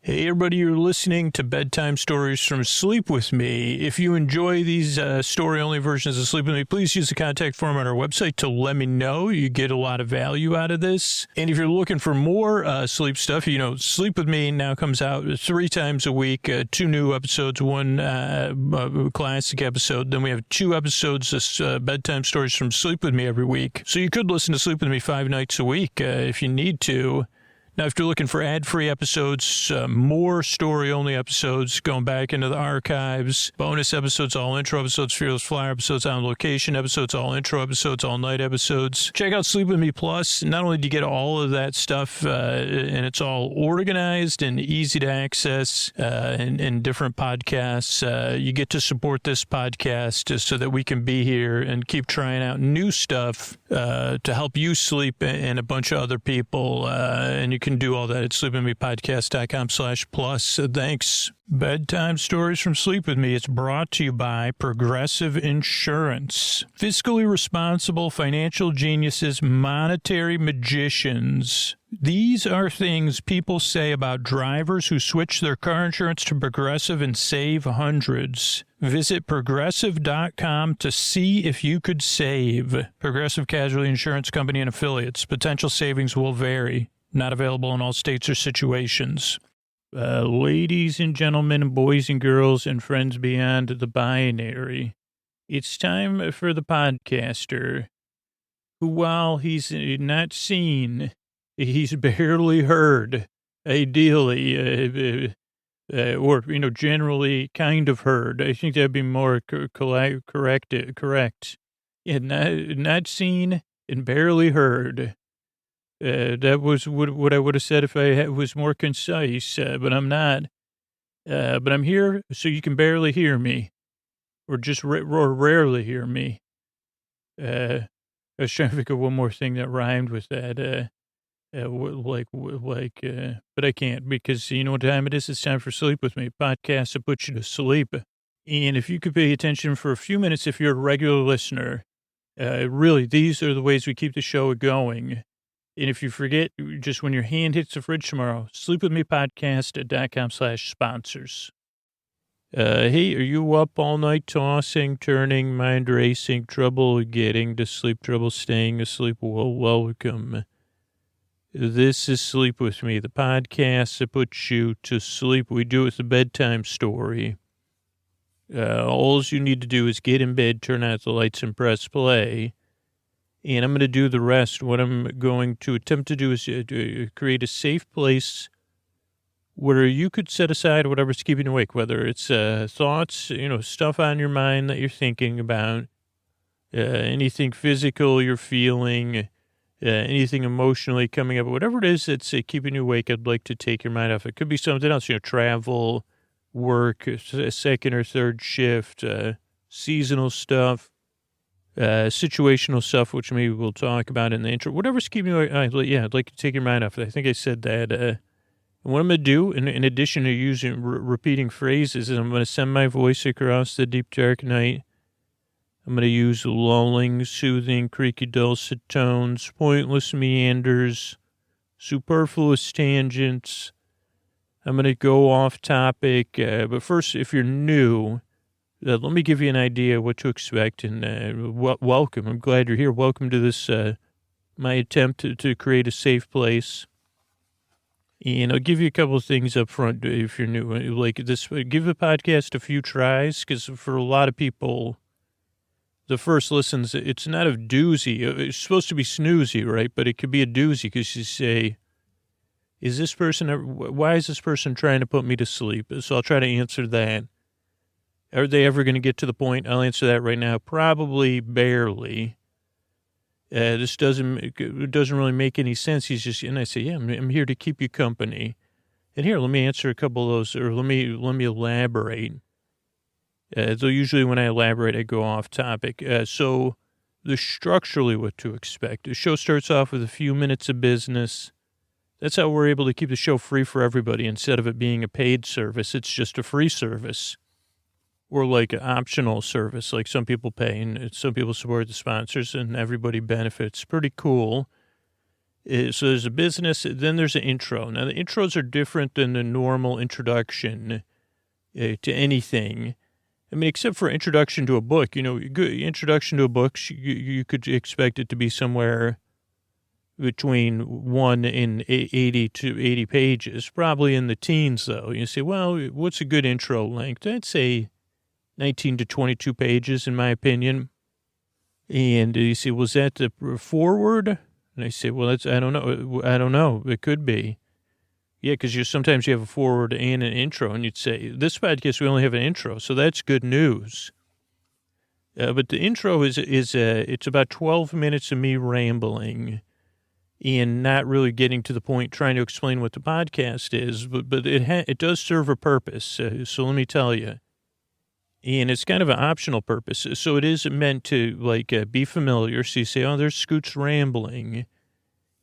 Hey, everybody, you're listening to Bedtime Stories from Sleep With Me. If you enjoy these story-only versions of Sleep With Me, please use the contact form on our website to let me know. You get a lot of value out of this. And if you're looking for more sleep stuff, Sleep With Me now comes out 3 times a week, 2 new episodes, 1 classic episode. Then we have 2 episodes of Bedtime Stories from Sleep With Me every week. So you could listen to Sleep With Me 5 nights a week if you need to. Now, if you're looking for ad-free episodes, more story-only episodes, going back into the archives, bonus episodes, all intro episodes, Fearless Flyer episodes, on location episodes, all intro episodes, all night episodes, check out Sleep With Me Plus. Not only do you get all of that stuff, and it's all organized and easy to access in different podcasts, you get to support this podcast so that we can be here and keep trying out new stuff to help you sleep and a bunch of other people, and you can do all that at sleepwithmepodcast.com/plus. Thanks. Bedtime Stories from Sleep With Me. It's brought to you by Progressive Insurance. Fiscally responsible financial geniuses, monetary magicians. These are things people say about drivers who switch their car insurance to Progressive and save hundreds. Visit Progressive.com to see if you could save. Progressive Casualty Insurance Company and Affiliates. Potential savings will vary. Not available in all states or situations. Ladies and gentlemen, boys and girls, and friends beyond the binary, it's time for the podcaster who, while he's not seen, he's barely heard, ideally, or, generally kind of heard. I think that'd be more correct. Yeah, not seen and barely heard. That was what I would have said if I was more concise, but I'm not. But I'm here so you can barely hear me, or just rarely hear me. I was trying to think of one more thing that rhymed with that, but I can't, because you know what time it is? It's time for Sleep With Me, podcast to put you to sleep. And if you could pay attention for a few minutes, if you're a regular listener, really, these are the ways we keep the show going. And if you forget, just when your hand hits the fridge tomorrow, sleepwithmepodcast.com/sponsors. Hey, are you up all night tossing, turning, mind racing, trouble getting to sleep, trouble staying asleep? Well, welcome. This is Sleep With Me, the podcast that puts you to sleep. We do it with a bedtime story. All you need to do is get in bed, turn out the lights, and press play. And I'm going to do the rest. What I'm going to attempt to do is create a safe place where you could set aside whatever's keeping you awake, whether it's thoughts, stuff on your mind that you're thinking about, anything physical you're feeling, anything emotionally coming up, whatever it is that's keeping you awake. I'd like to take your mind off. It could be something else, travel, work, a second or third shift, seasonal stuff. Situational stuff, which maybe we'll talk about in the intro. Whatever's keeping you, I'd like to take your mind off it. I think I said that. And what I'm going to do, in addition to using repeating phrases, is I'm going to send my voice across the deep, dark night. I'm going to use lulling, soothing, creaky, dulcet tones, pointless meanders, superfluous tangents. I'm going to go off topic. But first, if you're new, let me give you an idea what to expect, and welcome. I'm glad you're here. Welcome to this, my attempt to create a safe place. And I'll give you a couple of things up front if you're new. Like this, give the podcast a few tries, because for a lot of people, the first listens, it's not a doozy. It's supposed to be snoozy, right? But it could be a doozy, because you say, why is this person trying to put me to sleep? So I'll try to answer that. Are they ever going to get to the point? I'll answer that right now. Probably barely. This doesn't really make any sense. And I say, yeah, I'm here to keep you company. And here, let me answer a couple of those, or let me elaborate. So usually when I elaborate, I go off topic. So structurally what to expect. The show starts off with a few minutes of business. That's how we're able to keep the show free for everybody. Instead of it being a paid service, it's just a free service. Or like an optional service, like some people pay and some people support the sponsors and everybody benefits. Pretty cool. So there's a business, then there's an intro. Now, the intros are different than the normal introduction to anything. I mean, except for introduction to a book, good introduction to a book, you could expect it to be somewhere between 1 and 80 to 80 pages, probably in the teens, though. You say, well, what's a good intro length? I'd say 19 to 22 pages, in my opinion. And you say, was that the forward? And I say, well, I don't know. It could be. Yeah, because sometimes you have a forward and an intro, and you'd say, this podcast, we only have an intro, so that's good news. But the intro is it's about 12 minutes of me rambling and not really getting to the point, trying to explain what the podcast is, but it does serve a purpose, so let me tell you. And it's kind of an optional purpose, so it is meant to, be familiar, so you say, oh, there's Scoot's rambling,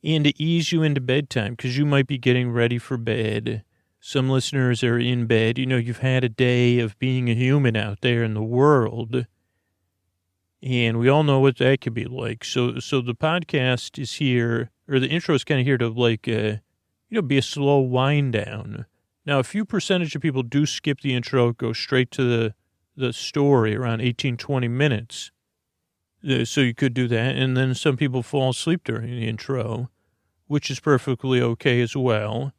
and to ease you into bedtime, because you might be getting ready for bed. Some listeners are in bed. You've had a day of being a human out there in the world, and we all know what that could be like. So the podcast is here, or the intro is kind of here to, be a slow wind down. Now, a few percentage of people do skip the intro, go straight to the story around 18, 20 minutes. So you could do that. And then some people fall asleep during the intro, which is perfectly okay as well.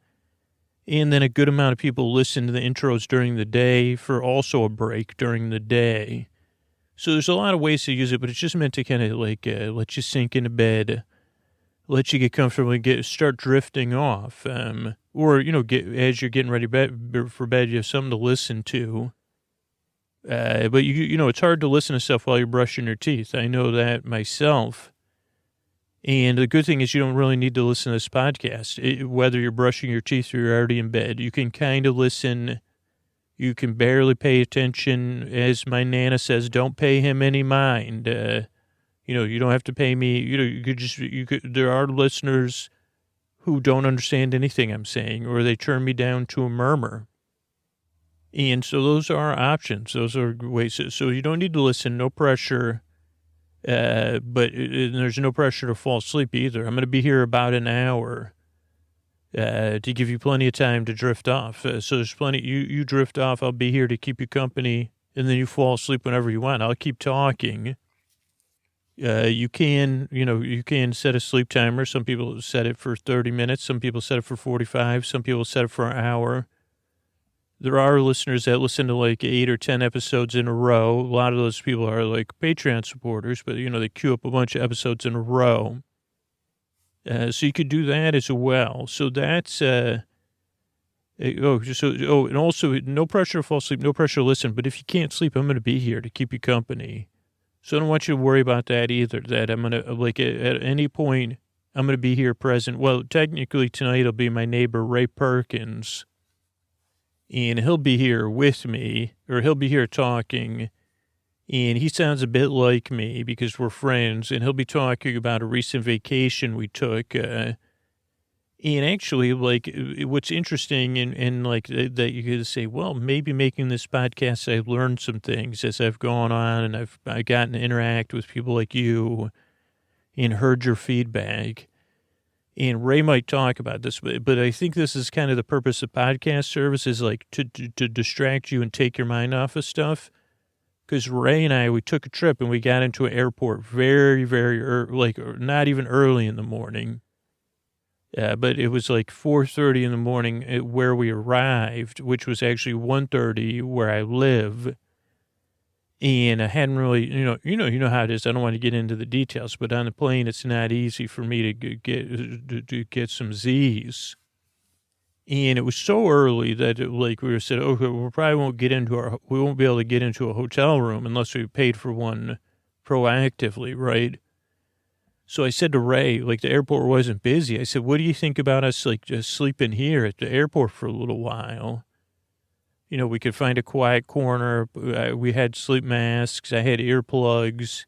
And then a good amount of people listen to the intros during the day for also a break during the day. So there's a lot of ways to use it, but it's just meant to kind of let you sink into bed, let you get comfortable and start drifting off. Or, as you're getting ready for bed, you have something to listen to. But it's hard to listen to stuff while you're brushing your teeth. I know that myself. And the good thing is you don't really need to listen to this podcast, whether you're brushing your teeth or you're already in bed. You can kind of listen. You can barely pay attention. As my Nana says, don't pay him any mind. You don't have to pay me. There are listeners who don't understand anything I'm saying, or they turn me down to a murmur. And so those are options. Those are ways. So you don't need to listen. No pressure. But there's no pressure to fall asleep either. I'm going to be here about an hour to give you plenty of time to drift off. So there's plenty. You drift off. I'll be here to keep you company, and then you fall asleep whenever you want. I'll keep talking. You can set a sleep timer. Some people set it for 30 minutes. Some people set it for 45. Some people set it for an hour. There are listeners that listen to 8 or 10 episodes in a row. A lot of those people are Patreon supporters, but they queue up a bunch of episodes in a row. So you could do that as well. So that's, and also no pressure to fall asleep, no pressure to listen. But if you can't sleep, I'm going to be here to keep you company. So I don't want you to worry about that either, that I'm going to, at any point, I'm going to be here present. Well, technically tonight it'll be my neighbor, Ray Perkins. And he'll be here with me, or he'll be here talking, and he sounds a bit like me because we're friends, and he'll be talking about a recent vacation we took. And actually, what's interesting, and that you could say, well, maybe making this podcast, I've learned some things as I've gone on, and I've gotten to interact with people like you and heard your feedback. And Ray might talk about this, but I think this is kind of the purpose of podcast service is to distract you and take your mind off of stuff. Because Ray and I, we took a trip and we got into an airport very, very early, not even early in the morning. But it was 4:30 in the morning where we arrived, which was actually 1:30 where I live. And I hadn't really, you know how it is. I don't want to get into the details, but on the plane, it's not easy for me to get some Z's. And it was so early that we said, okay, we probably won't be able to get into a hotel room unless we paid for one proactively, right? So I said to Ray, the airport wasn't busy. I said, what do you think about us just sleeping here at the airport for a little while? We could find a quiet corner. We had sleep masks. I had earplugs.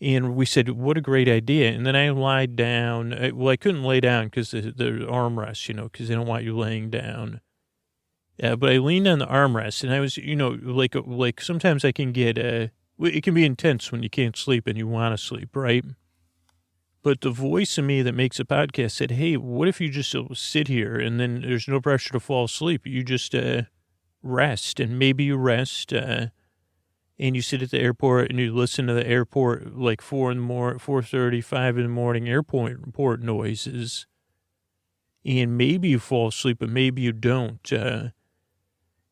And we said, what a great idea. And then I lied down. I couldn't lay down because the armrest, because they don't want you laying down. But I leaned on the armrest, and I was, sometimes I can get, it can be intense when you can't sleep and you want to sleep, right? But the voice in me that makes a podcast said, hey, what if you just sit here and then there's no pressure to fall asleep? You just rest, and maybe you rest and you sit at the airport and you listen to the airport like 4:30, 5 in the morning airport noises. And maybe you fall asleep, but maybe you don't.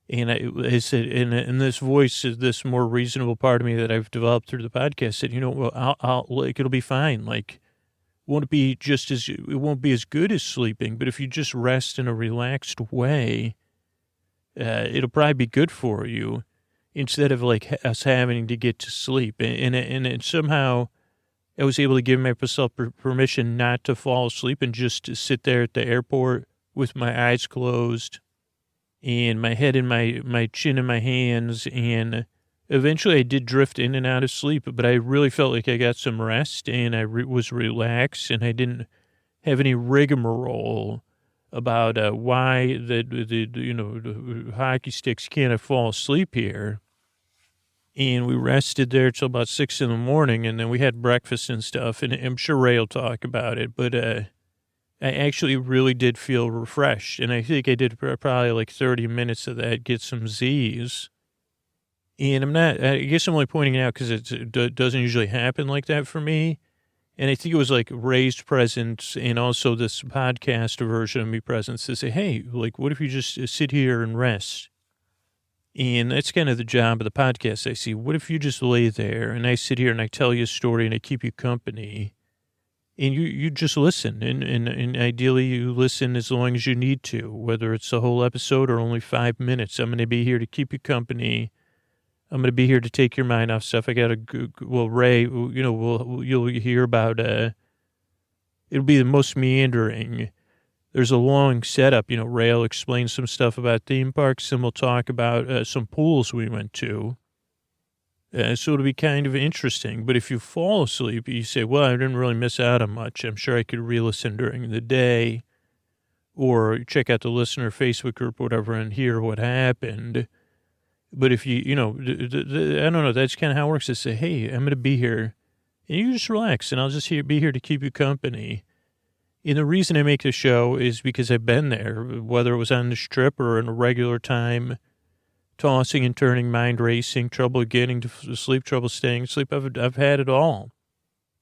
And I said, and this voice is this more reasonable part of me that I've developed through the podcast said, well, I'll like, it'll be fine. Like, it won't be as good as sleeping, but if you just rest in a relaxed way, it'll probably be good for you instead of like us having to get to sleep. And somehow I was able to give myself permission not to fall asleep and just to sit there at the airport with my eyes closed and my head in my chin in my hands. And eventually I did drift in and out of sleep, but I really felt like I got some rest and I was relaxed and I didn't have any rigmarole about why the hockey sticks can't fall asleep here. And we rested there till about 6 a.m, and then we had breakfast and stuff, and I'm sure Ray will talk about it, but I actually really did feel refreshed, and I think I did probably like 30 minutes of that, get some Z's. And I guess I'm only pointing it out because it doesn't usually happen like that for me. And I think it was like Ray's presence and also this podcast version of me presence to say, hey, like, what if you just sit here and rest? And that's kind of the job of the podcast. I see, what if you just lay there and I sit here and I tell you a story and I keep you company and you just listen. And ideally you listen as long as you need to, whether it's the whole episode or only 5 minutes. I'm going to be here to keep you company. I'm going to be here to take your mind off stuff. I got Ray, you'll hear about, it'll be the most meandering. There's a long setup, Ray will explain some stuff about theme parks and we'll talk about some pools we went to. So it'll be kind of interesting. But if you fall asleep, you say, well, I didn't really miss out on much. I'm sure I could re-listen during the day or check out the listener Facebook group or whatever and hear what happened. But if I don't know, that's kind of how it works. To say, hey, I'm going to be here, and you just relax, and I'll just be here to keep you company. And the reason I make the show is because I've been there, whether it was on this trip or in a regular time, tossing and turning, mind racing, trouble getting to sleep, trouble staying asleep. I've had it all,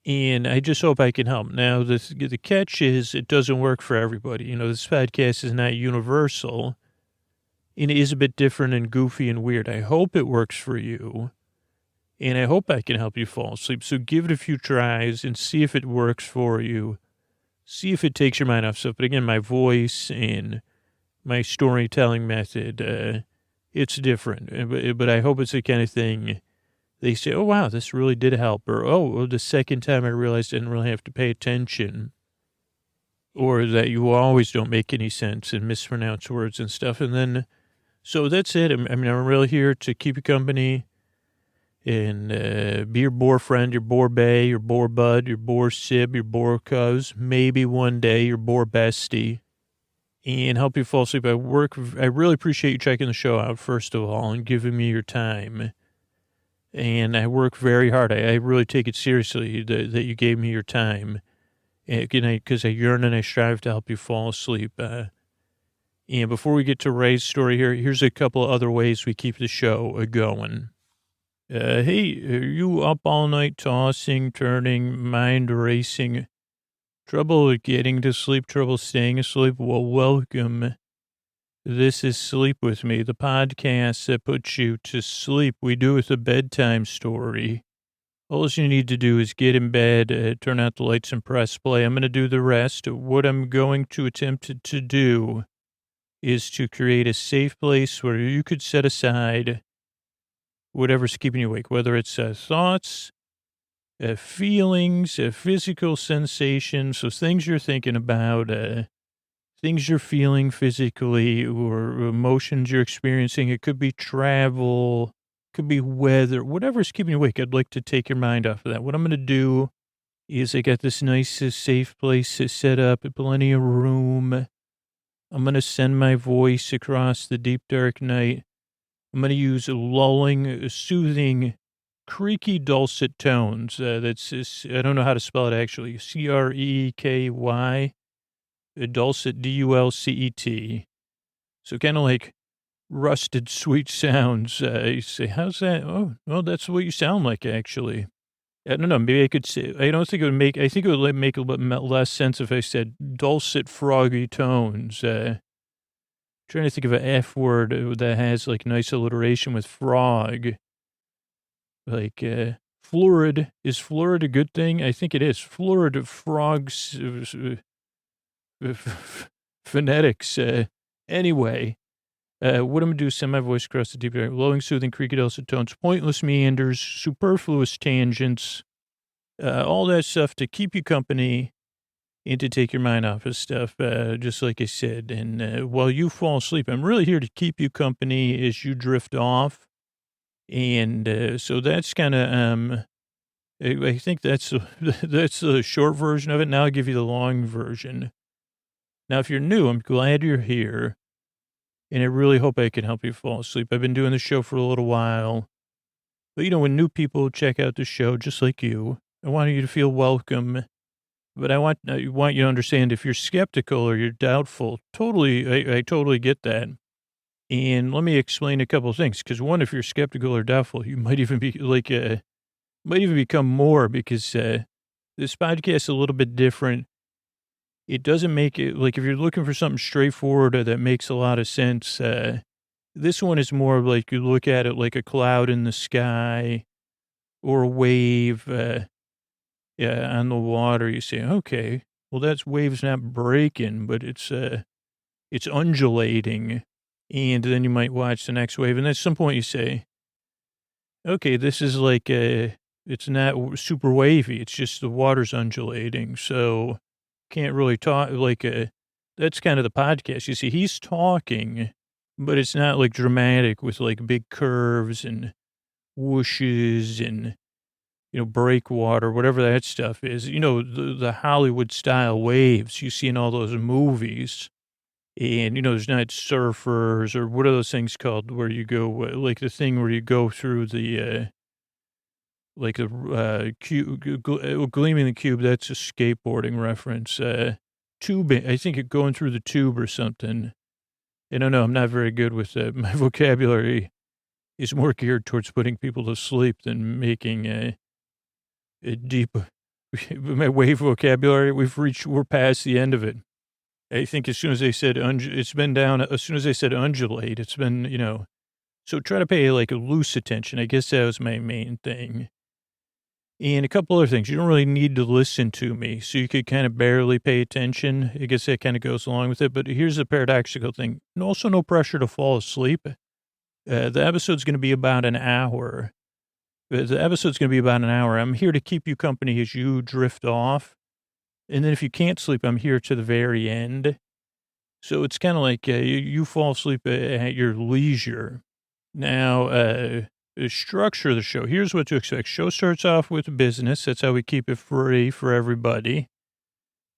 and I just hope I can help. Now, the catch is it doesn't work for everybody. This podcast is not universal. And it is a bit different and goofy and weird. I hope it works for you, and I hope I can help you fall asleep. So give it a few tries and see if it works for you. See if it takes your mind off stuff. But again, my voice and my storytelling method, it's different. But I hope it's the kind of thing they say, oh, wow, this really did help. Or, oh, the second time I realized I didn't really have to pay attention. Or that you always don't make any sense and mispronounce words and stuff. And then... So that's it. I'm really here to keep you company and be your boar friend, your boar bae, your boar bud, your boar sib, your boar cuz, maybe one day your boar bestie, and help you fall asleep. I really appreciate you checking the show out, first of all, and giving me your time. And I work very hard. I really take it seriously that you gave me your time, because I yearn and I strive to help you fall asleep. And before we get to Ray's story here's a couple of other ways we keep the show going. Hey, are you up all night tossing, turning, mind racing, trouble getting to sleep, trouble staying asleep? Well, welcome. This is Sleep With Me, the podcast that puts you to sleep. We do with a bedtime story. All you need to do is get in bed, turn out the lights and press play. I'm going to do the rest. What I'm going to attempt to do is to create a safe place where you could set aside whatever's keeping you awake, whether it's thoughts, feelings, physical sensations, so things you're thinking about, things you're feeling physically, or emotions you're experiencing. It could be travel, could be weather, whatever's keeping you awake. I'd like to take your mind off of that. What I'm going to do is I got this nice, safe place set up, plenty of room. I'm going to send my voice across the deep, dark night. I'm going to use lulling, soothing creaky dulcet tones. I don't know how to spell it actually. Creky, dulcet, Dulcet. So kind of like rusted sweet sounds. You say, how's that? Oh, well, that's what you sound like, actually. I don't know. Maybe I could say, I think it would make a little bit less sense if I said dulcet, froggy tones. Trying to think of an F word that has like nice alliteration with frog. Like, florid. Is florid a good thing? I think it is. Florid frogs, phonetics. Anyway. What I'm going to do, semi-voice across the deep, lowing, soothing, creaky, dulcet tones, pointless meanders, superfluous tangents, all that stuff to keep you company and to take your mind off of stuff, just like I said. And while you fall asleep, I'm really here to keep you company as you drift off. And so that's kind of, I think that's the short version of it. Now I'll give you the long version. Now, if you're new, I'm glad you're here. And I really hope I can help you fall asleep. I've been doing the show for a little while. But, when new people check out the show, just like you, I want you to feel welcome. But I want you to understand if you're skeptical or you're doubtful, I totally get that. And let me explain a couple of things. Because one, if you're skeptical or doubtful, you might even be might even become more because this podcast is a little bit different. It doesn't make it, like, if you're looking for something straightforward that makes a lot of sense, this one is more like you look at it like a cloud in the sky or a wave on the water. You say, okay, well, that's wave's not breaking, but it's undulating. And then you might watch the next wave. And at some point you say, okay, this is like, it's not super wavy. It's just the water's undulating. So can't really talk like that's kind of the podcast. You see, he's talking, but it's not like dramatic with like big curves and whooshes and, breakwater, whatever that stuff is. The Hollywood style waves you see in all those movies. And, there's not surfers or what are those things called where you go, like the thing where you go through the, like the cube, gleaming the cube, that's a skateboarding reference. Tubing, I think it going through the tube or something. I don't know. I'm not very good with my vocabulary is more geared towards putting people to sleep than making a deep, my wave vocabulary. We're past the end of it. I think as soon as they said, it's been down, as soon as they said undulate, it's been, so try to pay like a loose attention. I guess that was my main thing. And a couple other things. You don't really need to listen to me, so you could kind of barely pay attention. I guess that kind of goes along with it. But here's the paradoxical thing. And also no pressure to fall asleep. The episode's going to be about an hour. I'm here to keep you company as you drift off. And then if you can't sleep, I'm here to the very end. So it's kind of like you fall asleep at your leisure. Now, the structure of the show. Here's what to expect. Show starts off with business. That's how we keep it free for everybody.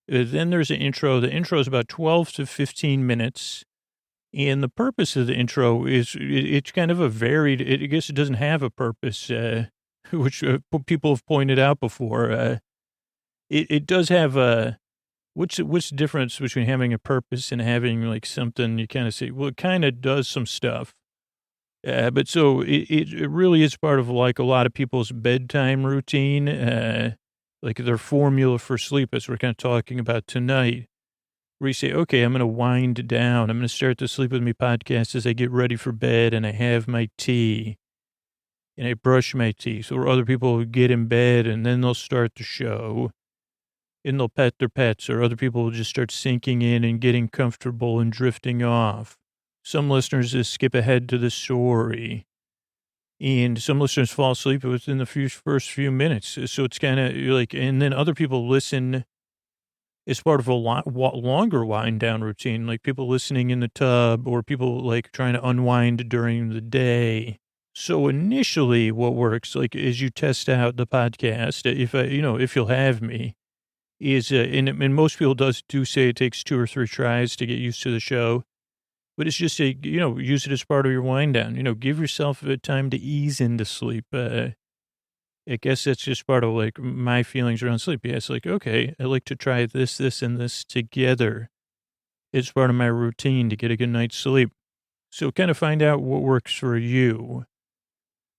Then there's an intro. The intro is about 12 to 15 minutes. And the purpose of the intro is it's kind of a varied, I guess it doesn't have a purpose, which people have pointed out before. It does have a, what's the difference between having a purpose and having like something you kind of say, well, it kind of does some stuff. But so it really is part of like a lot of people's bedtime routine, like their formula for sleep, as we're kind of talking about tonight, where you say, okay, I'm going to wind down. I'm going to start the Sleep With Me podcast as I get ready for bed and I have my tea and I brush my teeth, or other people will get in bed and then they'll start the show and they'll pet their pets, or other people will just start sinking in and getting comfortable and drifting off. Some listeners just skip ahead to the story, and some listeners fall asleep within the first few minutes. So it's kind of like, and then other people listen as part of a longer wind down routine, like people listening in the tub or people like trying to unwind during the day. So initially what works, like as you test out the podcast, if you'll have me, is, and most people do say it takes 2 or 3 tries to get used to the show. But it's just use it as part of your wind down. Give yourself a time to ease into sleep. I guess that's just part of like my feelings around sleep. Yeah, it's like, okay, I like to try this, and this together. It's part of my routine to get a good night's sleep. So kind of find out what works for you.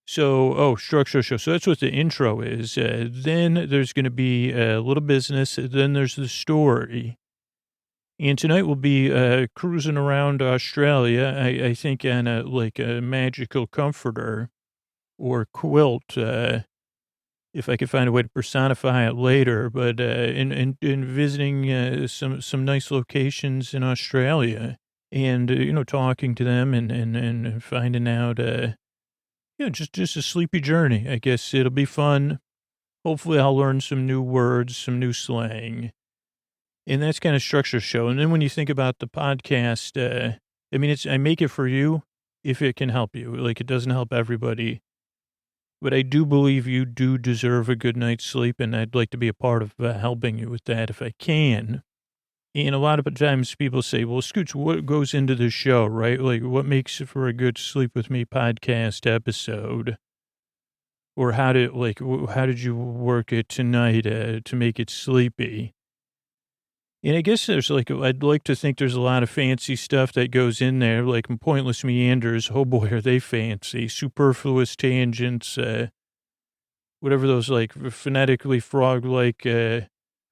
So, structure show. So that's what the intro is. Then there's going to be a little business. Then there's the story. And tonight we'll be cruising around Australia, I think on a magical comforter or quilt, if I could find a way to personify it later. But in visiting some nice locations in Australia and, talking to them and finding out, just a sleepy journey. I guess it'll be fun. Hopefully I'll learn some new words, some new slang. And that's kind of structure show. And then when you think about the podcast, I make it for you if it can help you. Like, it doesn't help everybody, but I do believe you do deserve a good night's sleep, and I'd like to be a part of helping you with that if I can. And a lot of times people say, well, Scoots, what goes into the show, right? Like, what makes it for a good Sleep With Me podcast episode? Or how did you work it tonight to make it sleepy? And I guess I'd like to think there's a lot of fancy stuff that goes in there, like pointless meanders. Oh boy, are they fancy. Superfluous tangents, whatever those like phonetically frog-like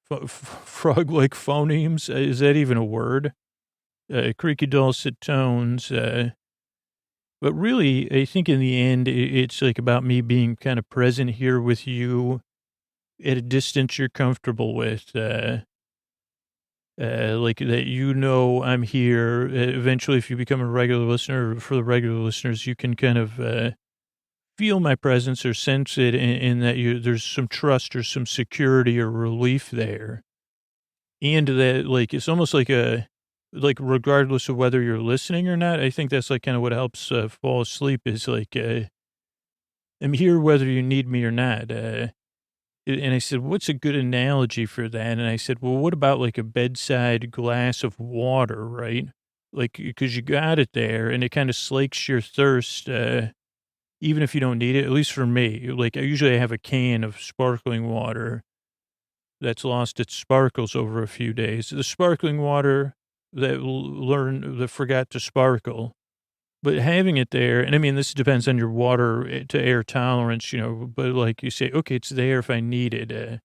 phonemes. Is that even a word? Creaky dulcet tones. But really, I think in the end, it's like about me being kind of present here with you at a distance you're comfortable with. Like that, I'm here. Eventually, if you become a regular listener, for the regular listeners, you can kind of feel my presence or sense it in that there's some trust or some security or relief there. And that, like, it's almost like regardless of whether you're listening or not, I think that's like kind of what helps fall asleep is like, I'm here whether you need me or not. And I said, what's a good analogy for that? And I said, well, what about like a bedside glass of water, right? Like, because you got it there and it kind of slakes your thirst, even if you don't need it, at least for me. Like, I usually have a can of sparkling water that's lost its sparkles over a few days. The sparkling water that forgot to sparkle. But having it there, and I mean, this depends on your water to air tolerance, but like you say, okay, it's there if I need it.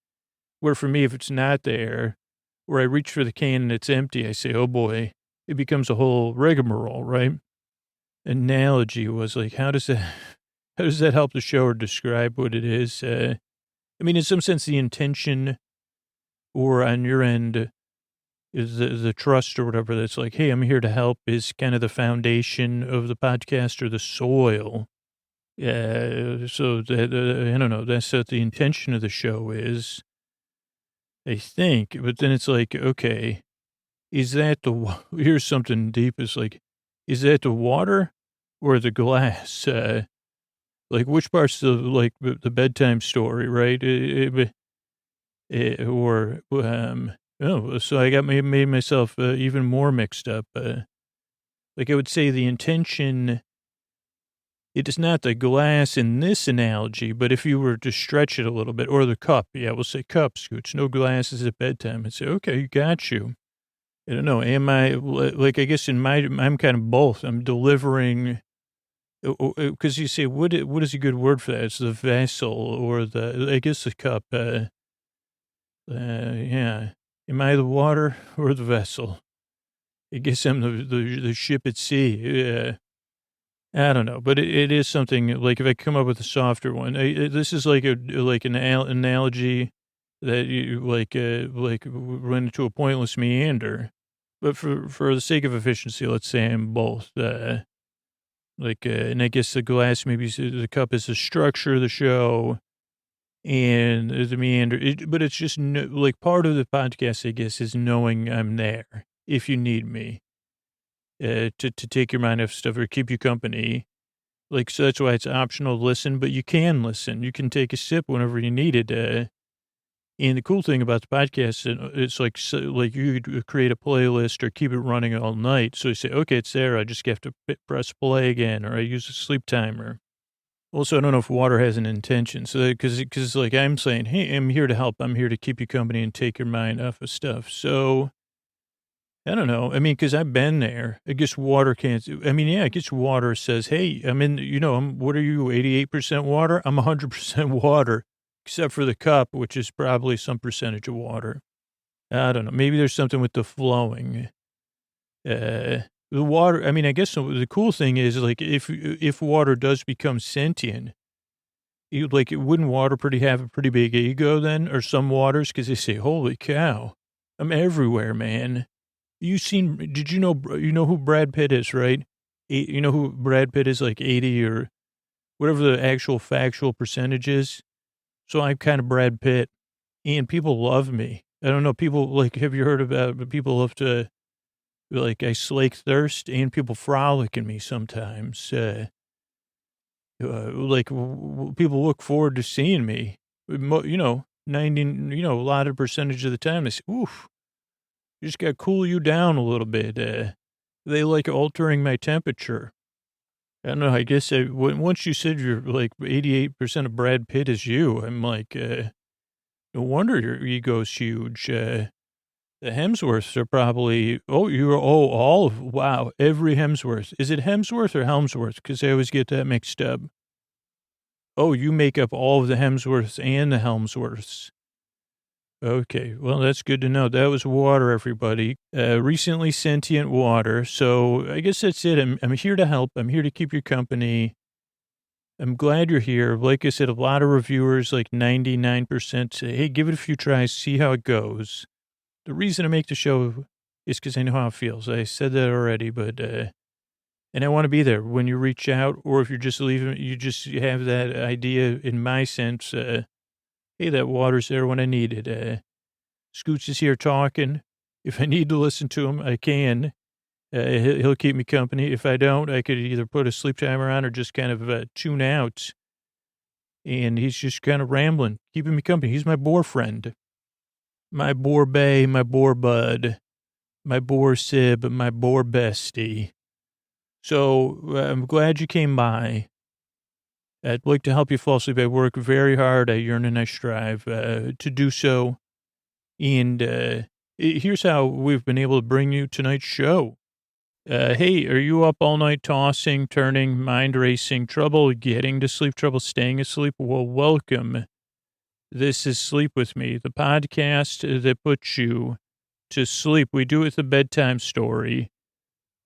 Where for me, if it's not there, where I reach for the can and it's empty, I say, oh boy, it becomes a whole rigmarole, right? Analogy was like, how does that help the show or describe what it is? I mean, in some sense, the intention or on your end, is the trust or whatever that's like, hey, I'm here to help is kind of the foundation of the podcast or the soil. So that, I don't know, that's what the intention of the show is, I think. But then it's like, okay, is that here's something deep. It's like, is that the water or the glass? Like which part's the bedtime story, right? So I made myself even more mixed up. Like I would say the intention, it is not the glass in this analogy, but if you were to stretch it a little bit, or the cup, yeah, we'll say cup, Scooch, no glasses at bedtime. I'd say, okay, got you. I don't know. Am I, like, I guess I'm kind of both. I'm delivering, because you say, what is a good word for that? It's the vessel or I guess the cup. Yeah. Am I the water or the vessel? I guess I'm the ship at sea. Yeah. I don't know, but it is something like if I come up with a softer one, this is like an analogy that you like run into a pointless meander, but for the sake of efficiency, let's say I'm both. And I guess the glass, maybe the cup is the structure of the show, and the meander. But it's just like part of the podcast, I guess, is knowing I'm there if you need me. To take your mind off stuff or keep you company. Like, so that's why it's optional to listen, but you can listen. You can take a sip whenever you need it. And the cool thing about the podcast, it's like you could create a playlist or keep it running all night. So you say, okay, it's there. I just have to press play again, or I use a sleep timer. Also, I don't know if water has an intention. So, because like I'm saying, hey, I'm here to help. I'm here to keep you company and take your mind off of stuff. So, I don't know. I mean, because I've been there. I guess water can't. I mean, yeah, I guess water says, hey, I'm in, what are you, 88% water? I'm 100% water, except for the cup, which is probably some percentage of water. I don't know. Maybe there's something with the flowing. The water, I mean, I guess the cool thing is, like, if water does become sentient, wouldn't water have a pretty big ego then? Or some waters? Because they say, holy cow, I'm everywhere, man. Did you know who Brad Pitt is, right? You know who Brad Pitt is, like 80 or whatever the actual factual percentage is? So I'm kind of Brad Pitt, and people love me. I don't know, people, like, have you heard about people love to, like, I slake thirst, and people frolic in me sometimes. People look forward to seeing me. 90, a lot of percentage of the time, they say, oof, you just got to cool you down a little bit. They like altering my temperature. I don't know. I guess once you said you're like 88% of Brad Pitt is you, I'm like, no wonder your ego's huge. The Hemsworths are probably, wow, every Hemsworth. Is it Hemsworth or Helmsworth? Because I always get that mixed up. Oh, you make up all of the Hemsworths and the Helmsworths. Okay, well, that's good to know. That was water, everybody. Recently sentient water. So I guess that's it. I'm here to help. I'm here to keep you company. I'm glad you're here. Like I said, a lot of reviewers, like 99%, say, hey, give it a few tries, see how it goes. The reason I make the show is because I know how it feels. I said that already, but, and I want to be there when you reach out, or if you're just leaving, you just have that idea in my sense, hey, that water's there when I need it. Scoots is here talking. If I need to listen to him, I can. He'll keep me company. If I don't, I could either put a sleep timer on or just kind of tune out. And he's just kind of rambling, keeping me company. He's my boar friend, my boar bay, my boar bud, my boar sib, my boar bestie. So I'm glad you came by. I'd like to help you fall asleep. I work very hard. I yearn and I strive to do so. And here's how we've been able to bring you tonight's show. Hey, are you up all night tossing, turning, mind racing, trouble getting to sleep, trouble staying asleep? Well, welcome. This is Sleep With Me, the podcast that puts you to sleep. We do it with a bedtime story.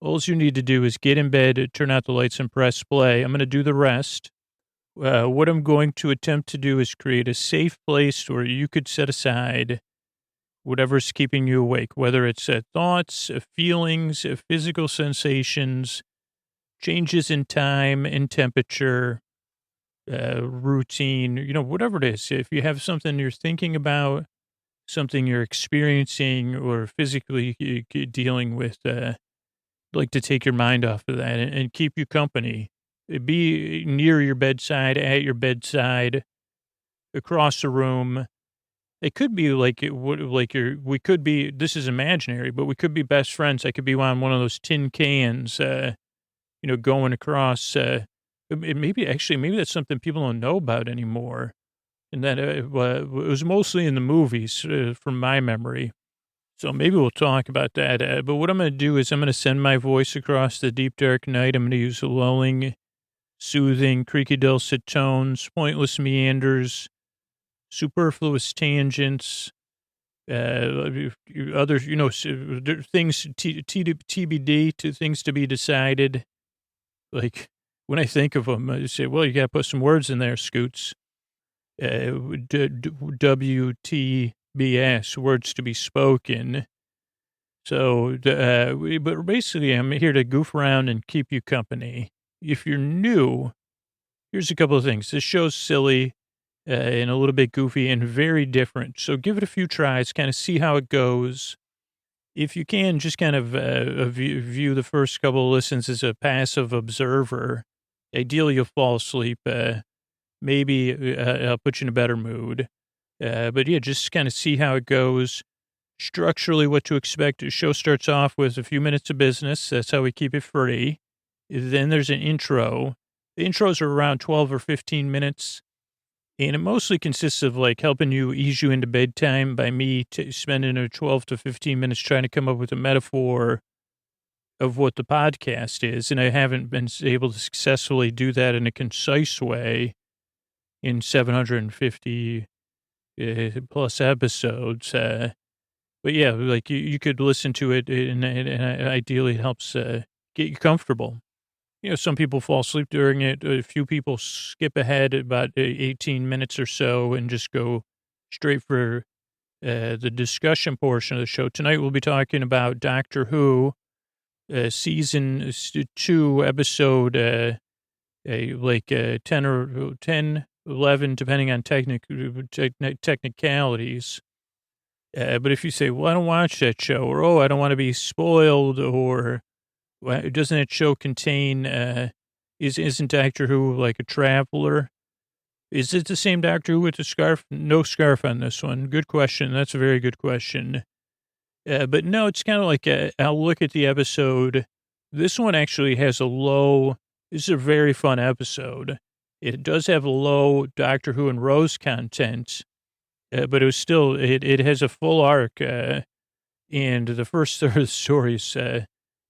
All you need to do is get in bed, turn out the lights, and press play. I'm going to do the rest. What I'm going to attempt to do is create a safe place where you could set aside whatever's keeping you awake, whether it's thoughts, feelings, physical sensations, changes in time and temperature, routine, whatever it is. If you have something you're thinking about, something you're experiencing or physically dealing with, like to take your mind off of that and keep you company. Be near your bedside, at your bedside, across the room. It could be we could be, this is imaginary, but we could be best friends. I could be on one of those tin cans, going across, maybe that's something people don't know about anymore. And that it was mostly in the movies from my memory. So maybe we'll talk about that. But what I'm going to do is I'm going to send my voice across the deep, dark night. I'm going to use lulling, soothing, creaky, dulcet tones, pointless meanders, superfluous tangents, others, things, TBD, to things to be decided. Like, when I think of them, I say, well, you got to put some words in there, Scoots. WTBS, words to be spoken. So, but basically, I'm here to goof around and keep you company. If you're new, here's a couple of things. This show's silly. And a little bit goofy and very different. So give it a few tries, kind of see how it goes. If you can, just kind of view the first couple of listens as a passive observer. Ideally, you'll fall asleep. Maybe I'll put you in a better mood. But yeah, just kind of see how it goes. Structurally, what to expect. The show starts off with a few minutes of business. That's how we keep it free. Then there's an intro. The intros are around 12 or 15 minutes. And it mostly consists of like helping you ease you into bedtime by me spending 12 to 15 minutes trying to come up with a metaphor of what the podcast is. And I haven't been able to successfully do that in a concise way in 750 plus episodes. But yeah, like you could listen to it and ideally it helps get you comfortable. Some people fall asleep during it. A few people skip ahead about 18 minutes or so and just go straight for the discussion portion of the show. Tonight, we'll be talking about Doctor Who, season 2, episode 10 or 10, 11, depending on technicalities. But if you say, well, I don't watch that show, or, oh, I don't want to be spoiled, or doesn't that show contain, isn't Doctor Who like a traveler? Is it the same Doctor Who with the scarf? No scarf on this one. Good question. That's a very good question. But no, it's kind of like, I'll look at the episode. This one actually has this is a very fun episode. It does have a low Doctor Who and Rose content, but it has a full arc, and the first third of the story is,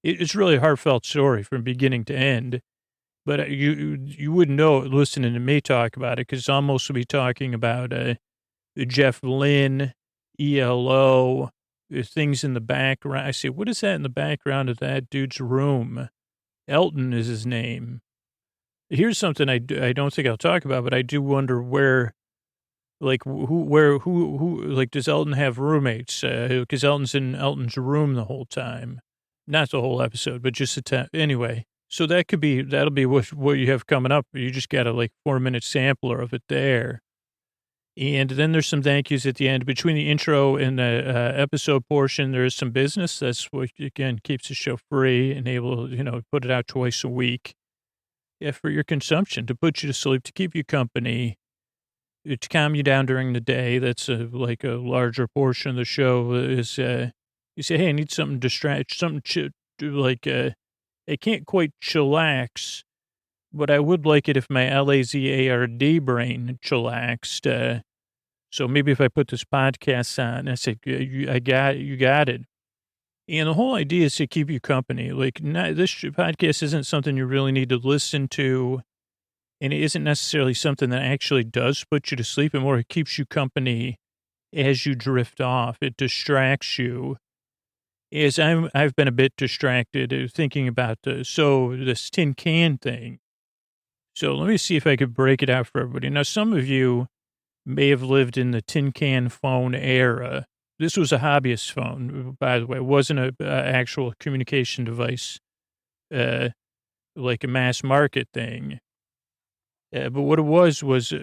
it's really a heartfelt story from beginning to end, but you wouldn't know it listening to me talk about it because I'm mostly talking about Jeff Lynne, ELO, things in the background. I say, what is that in the background of that dude's room? Elton is his name. Here's something I don't think I'll talk about, but I do wonder where, like, who, like, does Elton have roommates? Because Elton's in Elton's room the whole time. Not the whole episode, but just anyway. So that'll be what you have coming up. You just got a 4-minute sampler of it there. And then there's some thank yous at the end. Between the intro and the episode portion, there is some business. That's what, again, keeps the show free and able to, put it out twice a week. Yeah, for your consumption, to put you to sleep, to keep you company, to calm you down during the day. That's a larger portion of the show is, you say, hey, I need something distract, something I can't quite chillax, but I would like it if my LAZARD brain chillaxed. So maybe if I put this podcast on, I say, you got it. And the whole idea is to keep you company. This podcast isn't something you really need to listen to, and it isn't necessarily something that actually does put you to sleep, and more it keeps you company as you drift off. It distracts you. As I've been a bit distracted thinking about this tin can thing. So let me see if I could break it out for everybody. Now, some of you may have lived in the tin can phone era. This was a hobbyist phone, by the way. It wasn't an actual communication device, like a mass market thing. But what it was, let's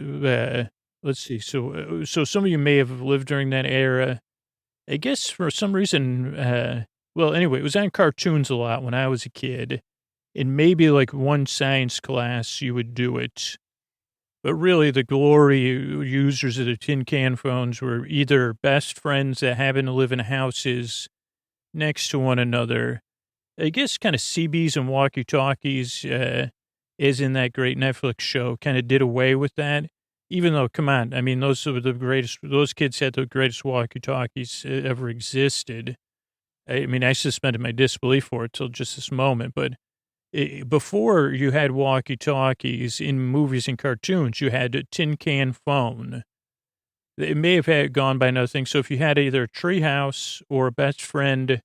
see. So some of you may have lived during that era. I guess for some reason, well, anyway, it was on cartoons a lot when I was a kid. In maybe one science class, you would do it. But really, the glory users of the tin can phones were either best friends that happened to live in houses next to one another. I guess kind of CBs and walkie-talkies, as in that great Netflix show, kind of did away with that. Even though, come on, I mean, those kids had the greatest walkie-talkies ever existed. I mean, I suspended my disbelief for it till just this moment, but before you had walkie-talkies in movies and cartoons, you had a tin can phone. It may have gone by another thing. So if you had either a treehouse or a best friend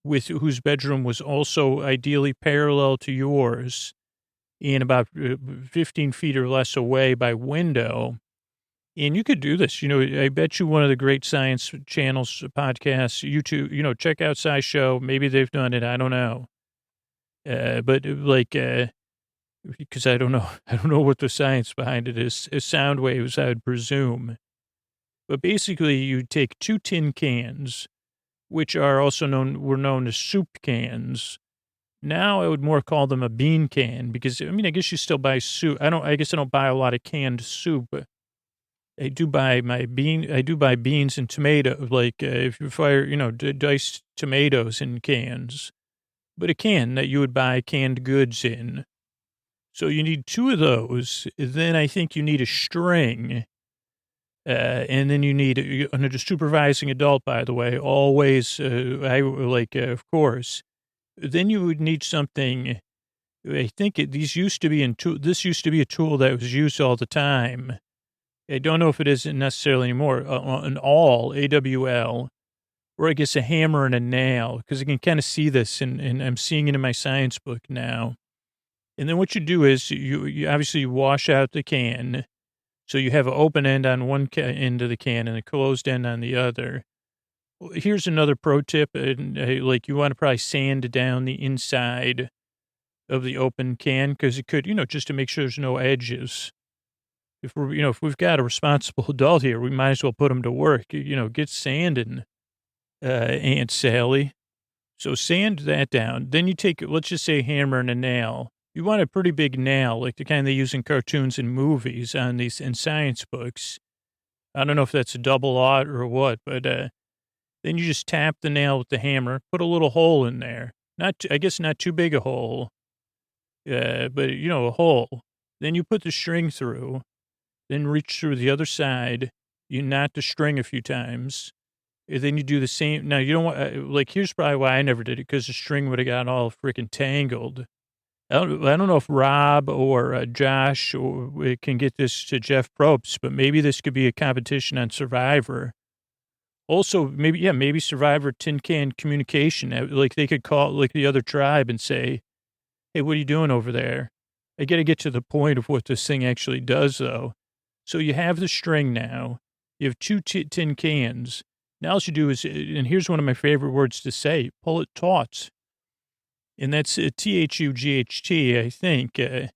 whose bedroom was also ideally parallel to yours and about 15 feet or less away by window, and you could do this, I bet you one of the great science channels, podcasts, YouTube, check out SciShow. Maybe they've done it. I don't know. But because I don't know what the science behind it is. Sound waves, I would presume. But basically, you take 2 tin cans, which are also were known as soup cans. Now I would more call them a bean can because, I mean, I guess you still buy soup. I guess I don't buy a lot of canned soup. I do buy beans and tomato, if you fire, diced tomatoes in cans. But a can that you would buy canned goods in. So you need two of those. Then I think you need a string. And then you need a supervising adult, by the way, always, of course. Then you would need something. I think these used to be this used to be a tool that was used all the time. I don't know if it isn't necessarily anymore. An awl, AWL, or I guess a hammer and a nail, because I can kind of see this, and I'm seeing it in my science book now. And then what you do is you obviously wash out the can. So you have an open end on one end of the can and a closed end on the other. Well, here's another pro tip. Like you want to probably sand down the inside of the open can because it could, just to make sure there's no edges. If we've got a responsible adult here, we might as well put them to work. Get sanding, Aunt Sally. So sand that down. Then you take, let's just say, a hammer and a nail. You want a pretty big nail, like the kind they use in cartoons and movies on these in science books. I don't know if that's a double aught or what, but then you just tap the nail with the hammer, put a little hole in there. I guess not too big a hole, but a hole. Then you put the string through, then reach through the other side. You knot the string a few times. And then you do the same. Now you don't want here's probably why I never did it, because the string would have got all freaking tangled. I don't know if Rob or Josh can get this to Jeff Probst, but maybe this could be a competition on Survivor. Also, maybe Survivor tin can communication. Like they could call like the other tribe and say, "Hey, what are you doing over there?" I got to get to the point of what this thing actually does, though. So you have the string now. You have two tin cans. Now all you do is, and here's one of my favorite words to say: pull it taut. And that's THUGHT, I think. And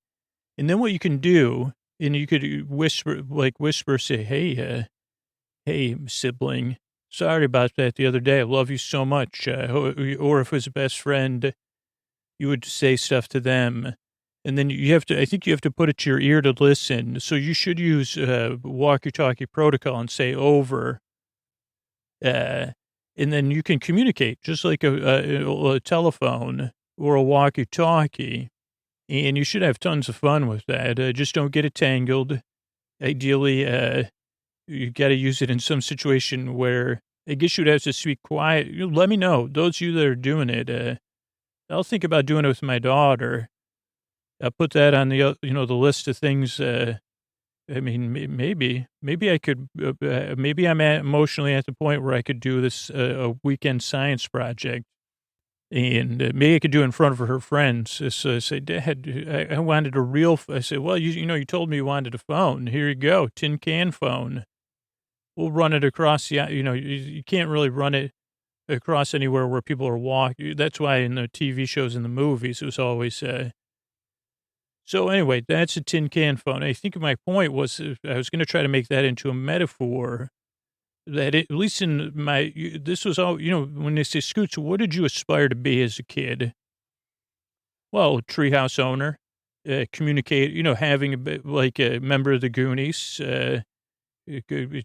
then what you can do, and you could whisper, say, hey, sibling, sorry about that the other day. I love you so much. Or if it was a best friend, you would say stuff to them. And then I think you have to put it to your ear to listen. So you should use walkie-talkie protocol and say over. And then you can communicate just like a telephone or a walkie-talkie, and you should have tons of fun with that. Just don't get it tangled. Ideally, you got to use it in some situation where I guess you'd have to speak quiet. Let me know, those of you that are doing it. I'll think about doing it with my daughter. I'll put that on the list of things. I mean, maybe I could. Maybe I'm emotionally at the point where I could do this a weekend science project. And maybe I could do it in front of her friends. So I say, Dad, I wanted a real. I said, well, you told me you wanted a phone. Here you go, tin can phone. We'll run it across the. You can't really run it across anywhere where people are walking. That's why in the TV shows and the movies it was always. So anyway, that's a tin can phone. I think my point was I was going to try to make that into a metaphor. That at least in this was all, when they say, Scoots, what did you aspire to be as a kid? Well, treehouse owner, communicate, having a bit like a member of the Goonies,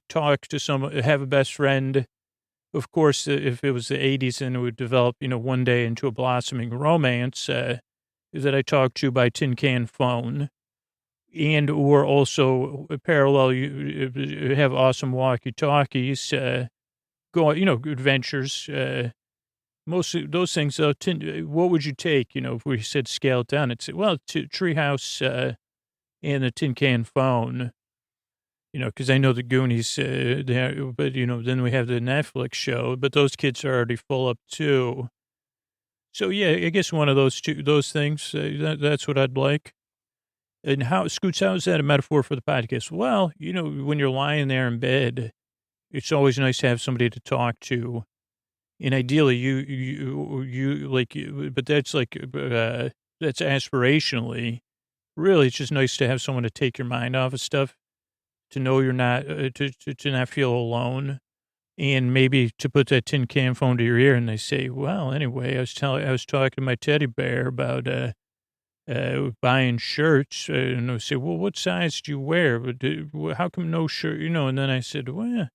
talk to someone, have a best friend. Of course, if it was the 80s and it would develop, one day into a blossoming romance, that I talked to by tin can phone. And or also parallel, you have awesome walkie-talkies, go, adventures. Most of those things, though, what would you take, if we said scale it down? It's, well, treehouse and the tin can phone, because I know the Goonies, but, then we have the Netflix show, but those kids are already full up, too. So, yeah, I guess one of those things, that's what I'd like. And Scoots, how is that a metaphor for the podcast? Well, when you're lying there in bed, it's always nice to have somebody to talk to. And ideally, but that's that's aspirationally. Really, it's just nice to have someone to take your mind off of stuff, to know you're not, to not feel alone. And maybe to put that tin can phone to your ear and they say, well, anyway, I was talking to my teddy bear about, buying shirts, and they say, well, what size do you wear? But how come no shirt, And then I said, well,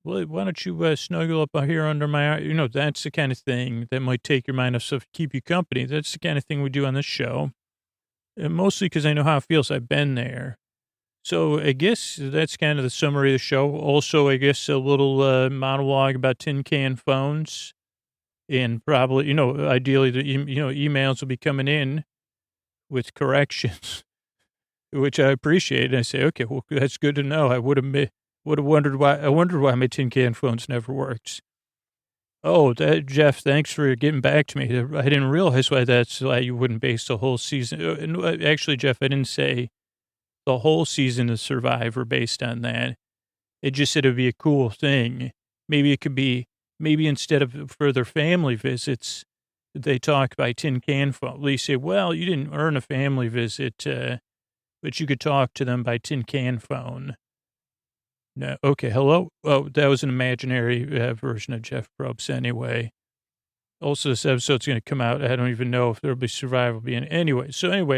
why don't you snuggle up here under my arm? That's the kind of thing that might take your mind off stuff, keep you company. That's the kind of thing we do on this show. mostly because I know how it feels. I've been there. So I guess that's kind of the summary of the show. Also, I guess a little monologue about tin can phones, and probably, ideally, emails will be coming in with corrections, which I appreciate. And I say, okay, well, that's good to know. I would have wondered why. I wondered why my tin can phones never worked. Oh, Jeff, thanks for getting back to me. I didn't realize that's why you wouldn't base the whole season. Actually, Jeff, I didn't say the whole season of Survivor based on that. It just said it'd be a cool thing. Maybe it could be, maybe instead of further family visits, they talk by tin can phone. They say, well, you didn't earn a family visit, but you could talk to them by tin can phone. No, okay, hello? Oh, that was an imaginary version of Jeff Probst anyway. Also, this episode's going to come out. I don't even know if there'll be survival being. Anyway,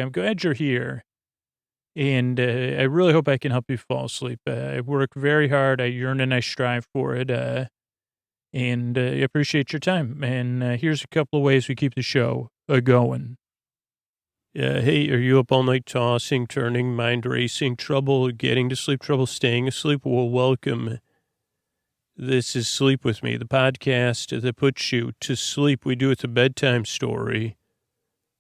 I'm glad you're here. And I really hope I can help you fall asleep. I work very hard. I yearn and I strive for it. And I appreciate your time. And here's a couple of ways we keep the show going. Hey, are you up all night tossing, turning, mind racing, trouble getting to sleep, trouble staying asleep? Well, welcome. This is Sleep With Me, the podcast that puts you to sleep. We do it a bedtime story.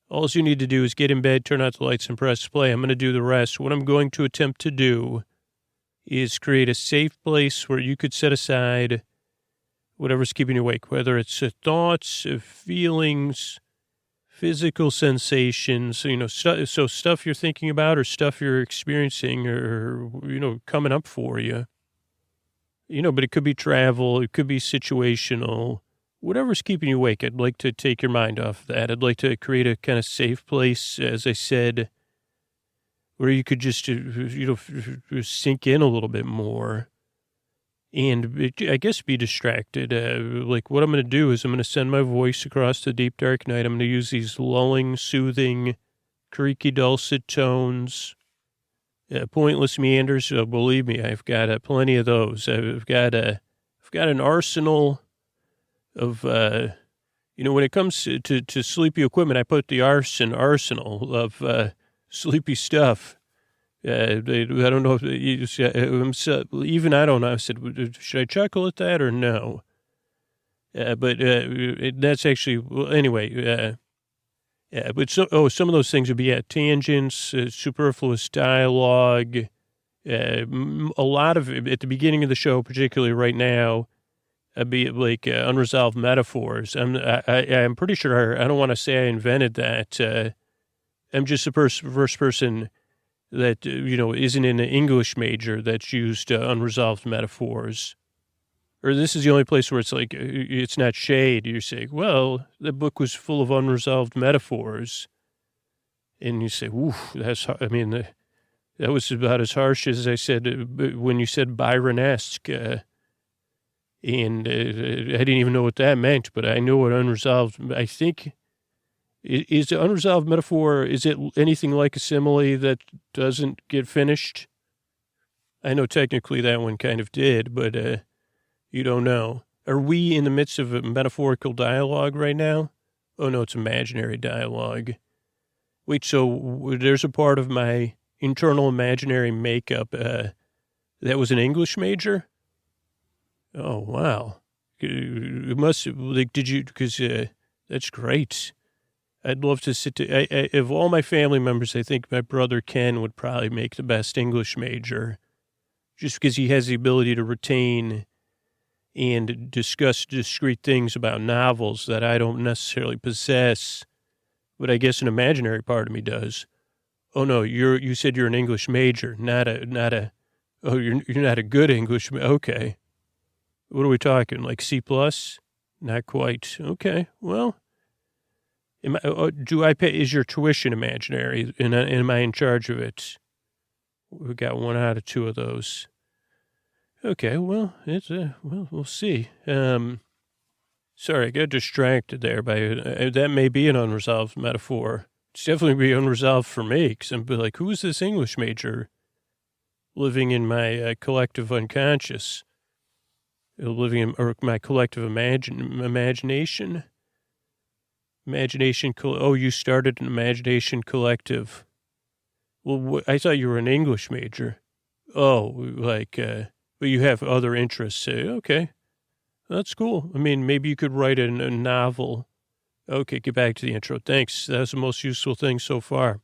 All you need to do is get in bed, turn out the lights, and press play. I'm going to do the rest. What I'm going to attempt to do is create a safe place where you could set aside whatever's keeping you awake, whether it's thoughts, feelings, physical sensations, so stuff you're thinking about or stuff you're experiencing or, coming up for you. But it could be travel, it could be situational, whatever's keeping you awake. I'd like to take your mind off that. I'd like to create a kind of safe place, as I said, where you could just, sink in a little bit more and I guess be distracted. Like what I'm going to do is I'm going to send my voice across the deep, dark night. I'm going to use these lulling, soothing, creaky, dulcet tones, pointless meanders. Believe me, I've got plenty of those. I've got an arsenal of, when it comes to sleepy equipment, I put the arsenal of sleepy stuff. I don't know if even I don't know. I said, should I chuckle at that or no? But that's actually, well, anyway, but some of those things would be tangents, superfluous dialogue, a lot of at the beginning of the show, particularly right now, be like unresolved metaphors. I'm pretty sure I don't want to say I invented that. I'm just the first person that, isn't in an English major that's used unresolved metaphors. Or this is the only place where it's like, it's not shade. You're saying, well, the book was full of unresolved metaphors. And you say, ooh, that was about as harsh as I said when you said Byron-esque. And I didn't even know what that meant, but I know what unresolved, I think. Is the unresolved metaphor, is it anything like a simile that doesn't get finished? I know technically that one kind of did, but you don't know. Are we in the midst of a metaphorical dialogue right now? Oh, no, it's imaginary dialogue. Wait, so there's a part of my internal imaginary makeup that was an English major? Oh, wow. It must have, like, did you, because that's great. I'd love to of all my family members, I think my brother Ken would probably make the best English major just because he has the ability to retain and discuss discrete things about novels that I don't necessarily possess, but I guess an imaginary part of me does. Oh no, you said you're an English major, you're not a good English, okay. What are we talking, like C+? Not quite. Okay, well. Do I pay? Is your tuition imaginary? And am I in charge of it? We got 1 out of 2 of those. Okay, well, we'll see. Sorry, I got distracted there by that may be an unresolved metaphor. It's definitely be unresolved for me because I'm like, who is this English major living in my collective unconscious? Living in my collective imagination. You started an imagination collective. Well, I thought you were an English major. Oh, but you have other interests. Okay, that's cool. I mean, maybe you could write a novel. Okay, get back to the intro. Thanks. That was the most useful thing so far.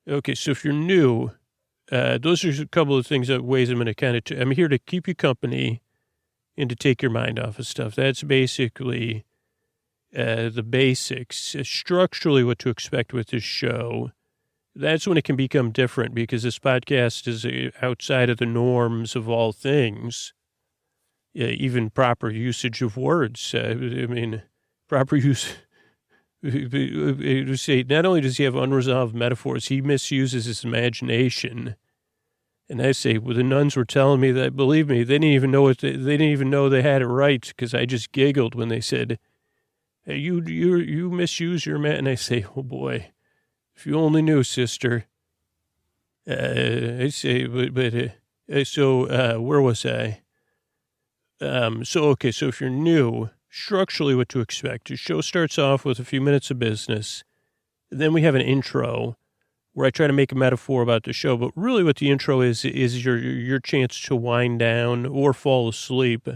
Okay, so if you're new, those are a couple of ways I'm going to I'm here to keep you company and to take your mind off of stuff. That's basically the basics. Structurally, what to expect with this show. That's when it can become different because this podcast is outside of the norms of all things, even proper usage of words. Proper use. Say, not only does he have unresolved metaphors, he misuses his imagination. And I say, well, the nuns were telling me that, believe me, they didn't even know they didn't even know they had it right because I just giggled when they said, hey, you misuse your man. And I say, oh boy. If you only knew, sister. I say, where was I? So if you're new, structurally what to expect. The show starts off with a few minutes of business. Then we have an intro where I try to make a metaphor about the show. But really what the intro is your chance to wind down or fall asleep.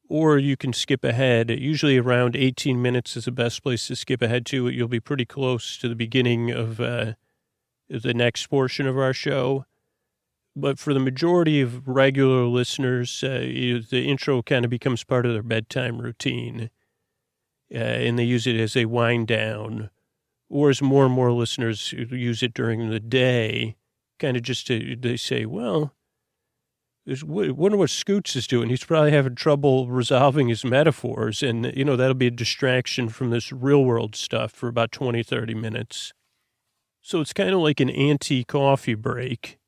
Or you can skip ahead. Usually around 18 minutes is the best place to skip ahead to. You'll be pretty close to the beginning of the next portion of our show. But for the majority of regular listeners, the intro kind of becomes part of their bedtime routine. And they use it as a wind down. Or as more and more listeners use it during the day, kind of just they say, well, wonder what Scoots is doing. He's probably having trouble resolving his metaphors. And, that'll be a distraction from this real world stuff for about 20, 30 minutes. So it's kind of like an anti-coffee break.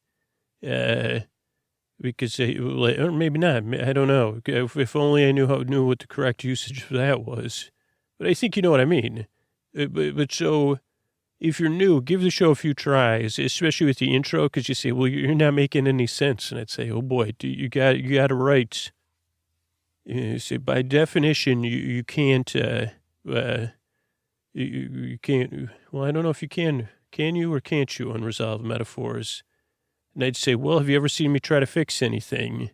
Because, or maybe not. I don't know. If only I knew what the correct usage for that was. But I think you know what I mean. But so if you're new, give the show a few tries, especially with the intro, because you say, well, you're not making any sense. And I'd say, oh, boy, you got it right. You say, by definition, you can't, you can't, well, I don't know if you can you or can't you unresolved metaphors? And I'd say, well, have you ever seen me try to fix anything?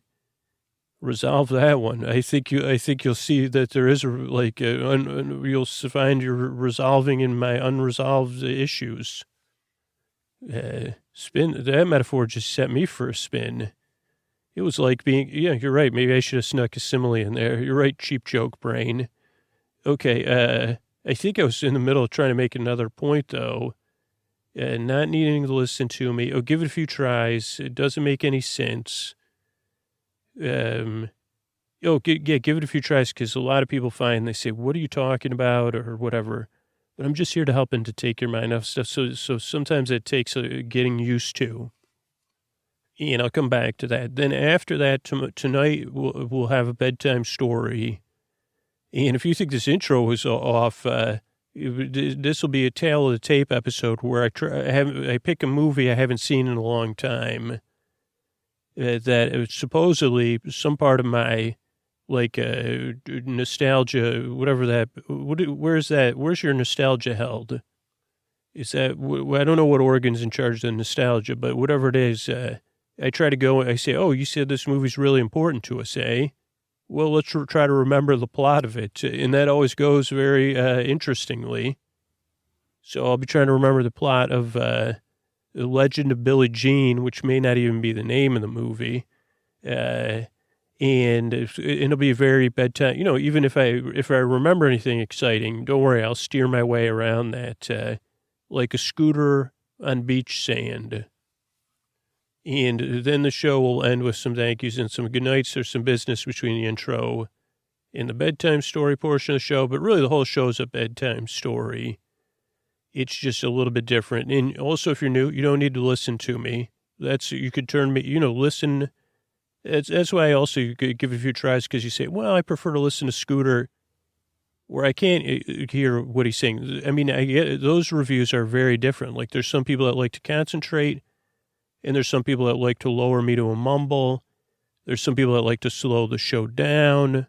Resolve that one. I think you'll see that there is you'll find you're resolving in my unresolved issues. Spin. That metaphor just set me for a spin. It was like you're right. Maybe I should have snuck a simile in there. You're right. Cheap joke brain. Okay. I think I was in the middle of trying to make another point though. Not needing to listen to me. Give it a few tries. It doesn't make any sense. Give it a few tries because a lot of people find they say, what are you talking about or whatever. But I'm just here to help and to take your mind off stuff. So sometimes it takes getting used to. And I'll come back to that. Then after that, tonight we'll have a bedtime story. And if you think this intro was off, this will be a tale of the tape episode where I pick a movie I haven't seen in a long time. That supposedly some part of my nostalgia, whatever that, where's your nostalgia held? Is that, I don't know what organ's in charge of the nostalgia, but whatever it is, I try to go, I say, oh, you said this movie's really important to us, eh? Well, let's try to remember the plot of it. And that always goes very interestingly. So I'll be trying to remember the plot of The Legend of Billie Jean, which may not even be the name of the movie. And it'll be a very bedtime, even if I remember anything exciting, don't worry, I'll steer my way around that like a scooter on beach sand. And then the show will end with some thank yous and some good nights. There's some business between the intro and the bedtime story portion of the show, but really the whole show's a bedtime story. It's just a little bit different. And also, if you're new, you don't need to listen to me. You could turn me, listen. That's why I also you could give a few tries because you say, well, I prefer to listen to Scooter where I can't hear what he's saying. I mean, I get those reviews are very different. Like there's some people that like to concentrate and there's some people that like to lower me to a mumble. There's some people that like to slow the show down.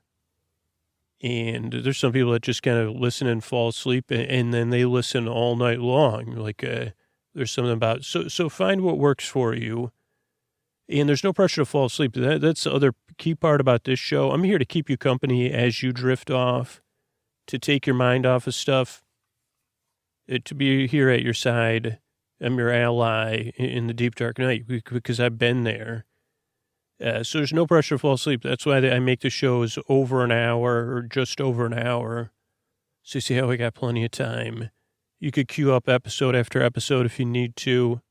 And there's some people that just kind of listen and fall asleep and then they listen all night long. Like There's something about, so find what works for you. And there's no pressure to fall asleep. That's the other key part about this show. I'm here to keep you company as you drift off, to take your mind off of stuff, to be here at your side. I'm your ally in the deep dark night because I've been there. So there's no pressure to fall asleep. That's why I make the shows over an hour or just over an hour. So you see how we got plenty of time. You could queue up episode after episode if you need to.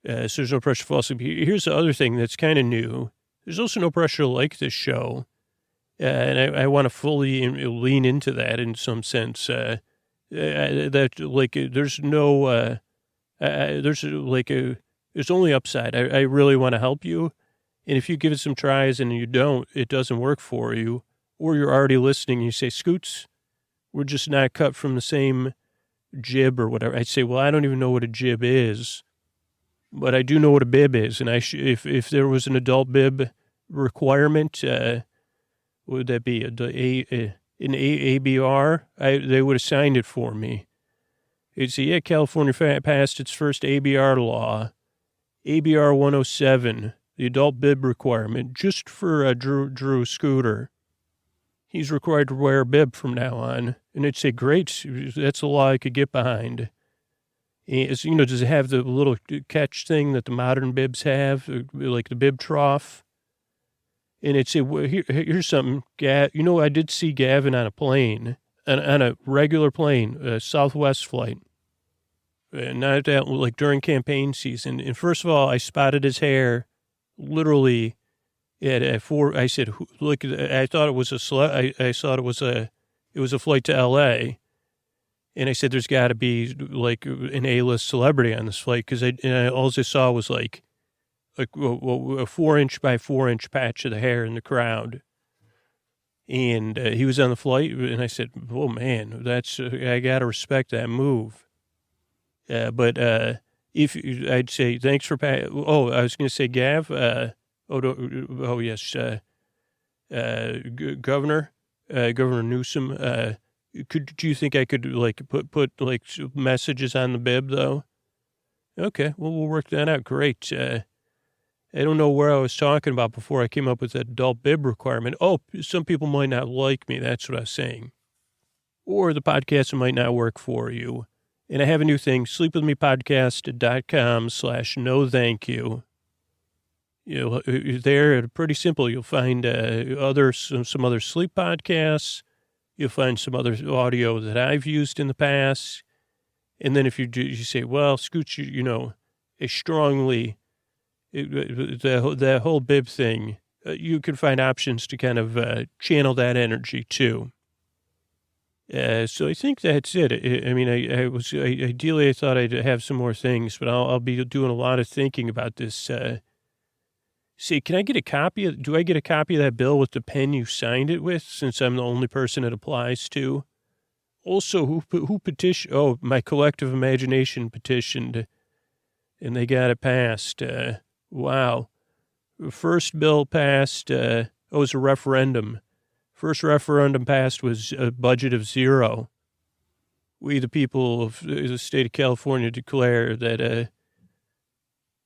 So there's no pressure to fall asleep. Here's the other thing that's kind of new. There's also no pressure to like this show. And I want to fully lean into that in some sense. That like there's no, there's only upside. I really want to help you. And if you give it some tries and it doesn't work for you, or you're already listening and you say, Scoots, we're just not cut from the same jib or whatever. I'd say, well, I don't even know what a jib is, but I do know what a bib is. And if there was an adult bib requirement, what would that be? An ABR? They would have signed it for me. It'd say, yeah, California passed its first ABR law, ABR 107, the adult bib requirement, just for Drew Scooter. He's required to wear a bib from now on. And it'd say, great, that's a law I could get behind. And, does it have the little catch thing that the modern bibs have, like the bib trough? And it'd say, well, here's something. I did see Gavin on a plane, on a regular plane, a Southwest flight. Not that, like during campaign season. And first of all, I spotted his hair literally at 4. I said, look, I thought it was I thought it was a flight to LA. And I said, there's got to be like an A-list celebrity on this flight. Cause all I saw was like a 4-inch by 4-inch patch of the hair in the crowd. And he was on the flight. And I said, oh man, I got to respect that move. But if I'd say, thanks for, I was going to say, Gav, yes, Governor Newsom, do you think I could like put like messages on the bib though? Okay, well, we'll work that out. Great. I don't know where I was talking about before I came up with that adult bib requirement. Oh, some people might not like me. That's what I was saying. Or the podcast might not work for you. And I have a new thing, sleepwithmepodcast.com/no thank you. There, pretty simple. You'll find some other sleep podcasts. You'll find some other audio that I've used in the past. And then if you say, well, Scooch, the whole bib thing, you can find options to kind of channel that energy too. So I think that's it. I mean, ideally I thought I'd have some more things, but I'll be doing a lot of thinking about this. See, do I get a copy of that bill with the pen you signed it with, since I'm the only person it applies to? Also, who petitioned? Oh, my collective imagination petitioned, and they got it passed. Wow. First bill passed, it was a referendum. First referendum passed was a budget of 0. We, the people of the state of California, declare that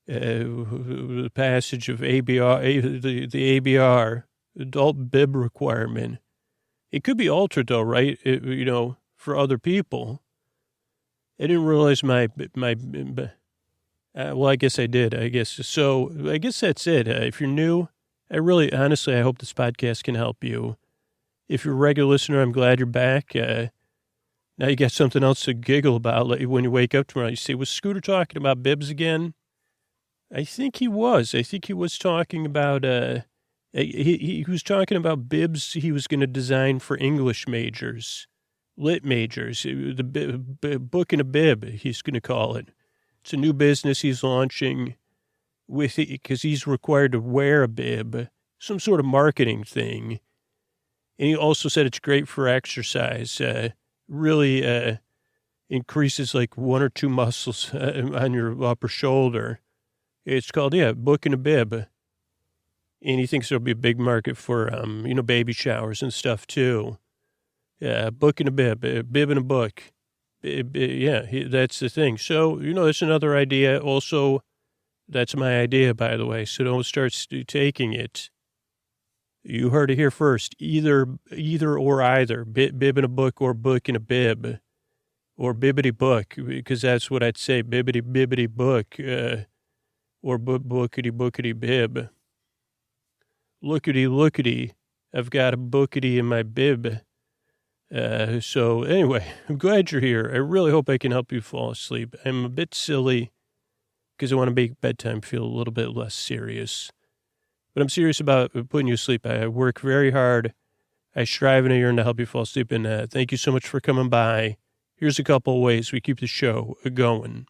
the passage of ABR, the ABR, adult bib requirement, it could be altered though, right? For other people. I didn't realize well, I guess I did, I guess. So I guess that's it. If you're new, honestly, I hope this podcast can help you. If you're a regular listener, I'm glad you're back. Now you got something else to giggle about. Like when you wake up tomorrow, you say, was Scooter talking about bibs again? I think he was. I think he was talking about, he was talking about bibs he was going to design for English majors, lit majors, the book in a bib, he's going to call it. It's a new business he's launching because he's required to wear a bib, some sort of marketing thing. And he also said it's great for exercise, really increases like 1 or 2 muscles on your upper shoulder. It's called, book and a bib. And he thinks there'll be a big market for, baby showers and stuff too. Book and a bib and a book. That's the thing. So, that's another idea. Also, that's my idea, by the way. So don't start taking it. You heard it here first. Either or either. Bib in a book or book in a bib. Or bibbity book, because that's what I'd say. Bibbity book. Or bookity bib. Lookity. I've got a bookity in my bib. So anyway, I'm glad you're here. I really hope I can help you fall asleep. I'm a bit silly because I want to make bedtime feel a little bit less serious. But I'm serious about putting you to sleep. I work very hard. I strive and I yearn to help you fall asleep. And thank you so much for coming by. Here's a couple of ways we keep the show going.